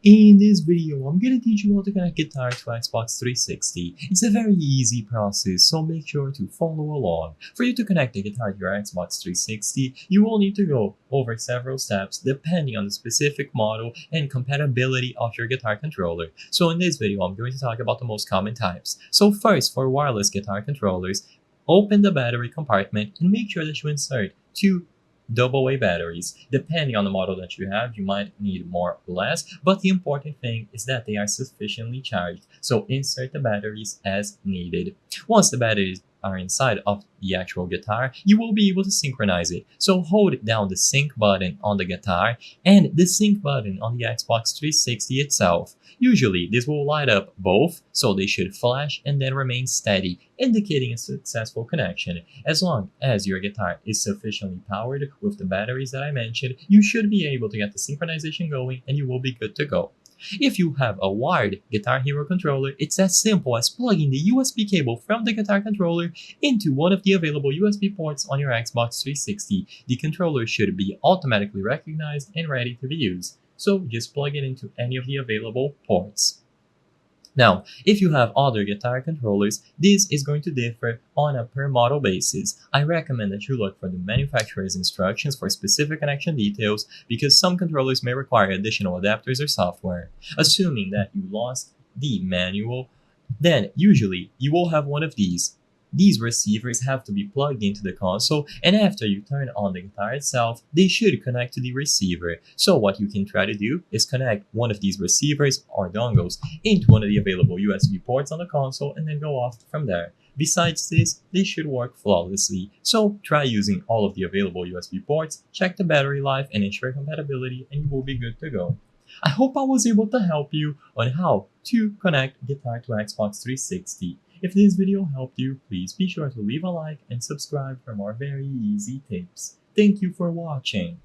In this video, I'm gonna teach you how to connect guitar to Xbox 360. It's a very easy process, so make sure to follow along. For you to connect the guitar to your Xbox 360, you will need to go over several steps depending on the specific model and compatibility of your guitar controller. So in this video, I'm going to talk about the most common types. So first, for wireless guitar controllers, open the battery compartment and make sure that you insert two AA batteries. Depending on the model that you have, you might need more or less, but the important thing is that they are sufficiently charged. So insert the batteries as needed. Once the batteries are inside of the actual guitar, you will be able to synchronize it. So hold down the sync button on the guitar and the sync button on the Xbox 360 itself. Usually, this will light up both, so they should flash and then remain steady, indicating a successful connection. As long as your guitar is sufficiently powered with the batteries that I mentioned, you should be able to get the synchronization going and you will be good to go. If you have a wired Guitar Hero controller, it's as simple as plugging the USB cable from the guitar controller into one of the available USB ports on your Xbox 360. The controller should be automatically recognized and ready to be used, so just plug it into any of the available ports. Now, if you have other guitar controllers, this is going to differ on a per model basis. I recommend that you look for the manufacturer's instructions for specific connection details because some controllers may require additional adapters or software. Assuming that you lost the manual, then usually you will have one of these. These receivers have to be plugged into the console, and after you turn on the guitar itself, they should connect to the receiver. So what you can try to do is connect one of these receivers or dongles into one of the available USB ports on the console and then go off from there. Besides this, they should work flawlessly. So try using all of the available USB ports, check the battery life and ensure compatibility, and you will be good to go. I hope I was able to help you on how to connect guitar to Xbox 360. If this video helped you, please be sure to leave a like and subscribe for more very easy tips. Thank you for watching.